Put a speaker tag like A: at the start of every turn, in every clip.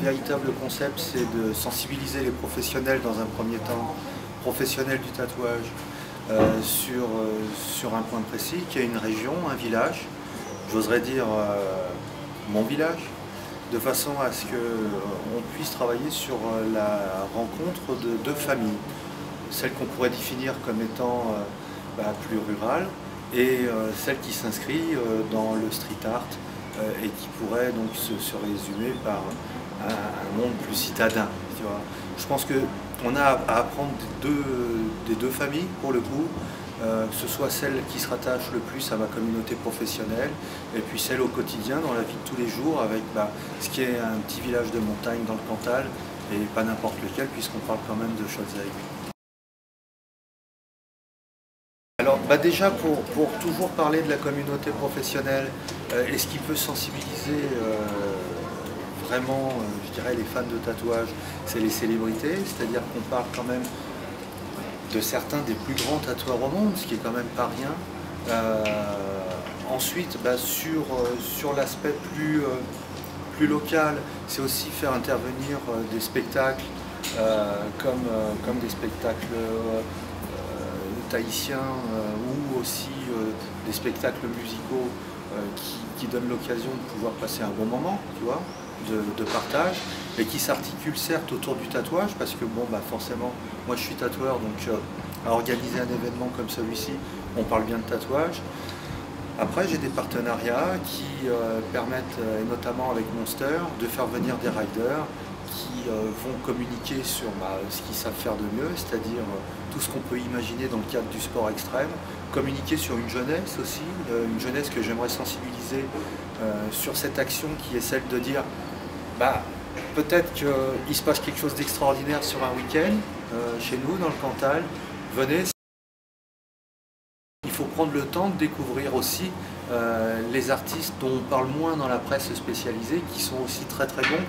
A: véritable concept, c'est de sensibiliser les professionnels dans un premier temps, professionnels du tatouage, sur un point précis, qui est une région, un village, j'oserais dire mon village, de façon à ce qu'on puisse travailler sur la rencontre de deux familles, celle qu'on pourrait définir comme étant plus rurale et celle qui s'inscrit dans le street art et qui pourrait donc se résumer par un monde plus citadin. Tu vois. Je pense qu'on a à apprendre des deux familles pour le coup, que ce soit celle qui se rattache le plus à ma communauté professionnelle et puis celle au quotidien dans la vie de tous les jours avec ce qui est un petit village de montagne dans le Cantal et pas n'importe lequel puisqu'on parle quand même de Scholz-Aiguë. Alors déjà pour toujours parler de la communauté professionnelle et ce qui peut sensibiliser vraiment je dirais les fans de tatouage, c'est les célébrités, c'est-à-dire qu'on parle quand même de certains des plus grands tatoueurs au monde, ce qui est quand même pas rien. Ensuite sur l'aspect plus local, c'est aussi faire intervenir des spectacles comme des spectacles tahitiens ou aussi des spectacles musicaux qui donnent l'occasion de pouvoir passer un bon moment, tu vois, de partage, et qui s'articulent certes autour du tatouage, parce que forcément, moi je suis tatoueur, donc à organiser un événement comme celui-ci, on parle bien de tatouage. Après, j'ai des partenariats qui permettent, et notamment avec Monster, de faire venir des riders qui vont communiquer sur ce qu'ils savent faire de mieux, c'est-à-dire tout ce qu'on peut imaginer dans le cadre du sport extrême, communiquer sur une jeunesse aussi, une jeunesse que j'aimerais sensibiliser sur cette action qui est celle de dire peut-être qu'il se passe quelque chose d'extraordinaire sur un week-end, chez nous, dans le Cantal, venez. Il faut prendre le temps de découvrir aussi les artistes dont on parle moins dans la presse spécialisée, qui sont aussi très très bons,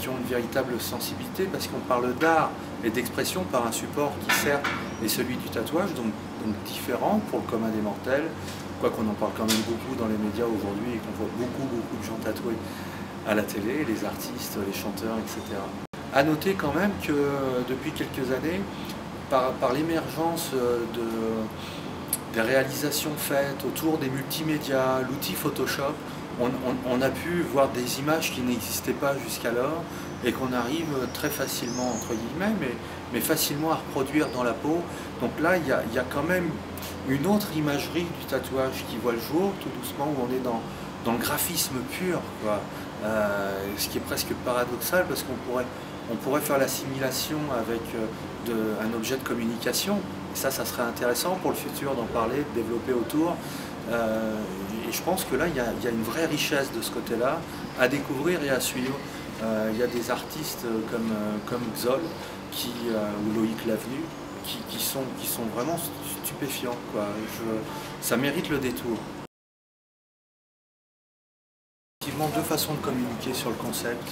A: qui ont une véritable sensibilité, parce qu'on parle d'art et d'expression par un support qui certes est celui du tatouage, donc différent pour le commun des mortels, quoiqu'on en parle quand même beaucoup dans les médias aujourd'hui et qu'on voit beaucoup de gens tatoués à la télé, les artistes, les chanteurs, etc. À noter quand même que depuis quelques années, par l'émergence des réalisations faites autour des multimédias, l'outil Photoshop, on a pu voir des images qui n'existaient pas jusqu'alors et qu'on arrive très facilement, entre guillemets, mais facilement à reproduire dans la peau. Donc là, il y a quand même une autre imagerie du tatouage qui voit le jour, tout doucement, où on est dans le graphisme pur, quoi. Ce qui est presque paradoxal parce qu'on pourrait faire l'assimilation avec un objet de communication. Et ça serait intéressant pour le futur d'en parler, de développer autour. Et je pense que là, il y a une vraie richesse de ce côté-là à découvrir et à suivre. Il y a des artistes comme Xol ou Loïc Lavenu qui sont vraiment stupéfiants, quoi. Ça mérite le détour. Effectivement, deux façons de communiquer sur le concept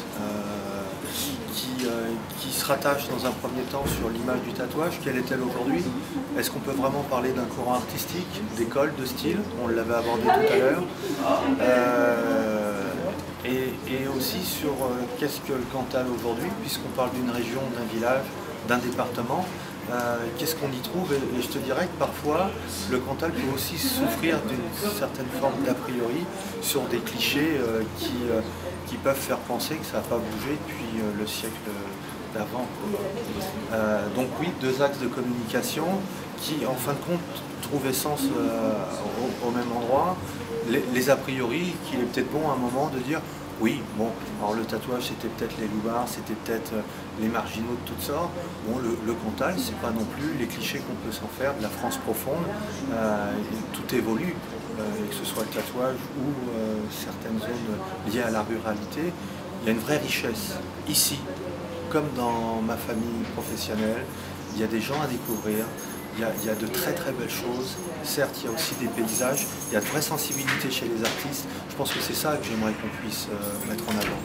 A: qui se rattachent dans un premier temps sur l'image du tatouage. Quelle est-elle aujourd'hui? Est-ce qu'on peut vraiment parler d'un courant artistique, d'école, de style? On l'avait abordé tout à l'heure. Et aussi sur qu'est-ce que le Cantal aujourd'hui, puisqu'on parle d'une région, d'un village, d'un département. Qu'est-ce qu'on y trouve? Et je te dirais que parfois le Cantal peut aussi souffrir d'une certaine forme d'a priori sur des clichés qui peuvent faire penser que ça n'a pas bougé depuis le siècle d'avant. Donc oui, deux axes de communication qui en fin de compte trouvent essence au même endroit. Les a priori qu'il est peut-être bon à un moment de dire oui, bon, alors le tatouage c'était peut-être les loubards, c'était peut-être les marginaux de toutes sortes. Bon, le Cantal, c'est pas non plus les clichés qu'on peut s'en faire de la France profonde. Tout évolue, que ce soit le tatouage ou certaines zones liées à la ruralité. Il y a une vraie richesse ici, comme dans ma famille professionnelle. Il y a des gens à découvrir. Il y a de très très belles choses. Certes, il y a aussi des paysages, il y a de vraies sensibilités chez les artistes. Je pense que c'est ça que j'aimerais qu'on puisse mettre en avant.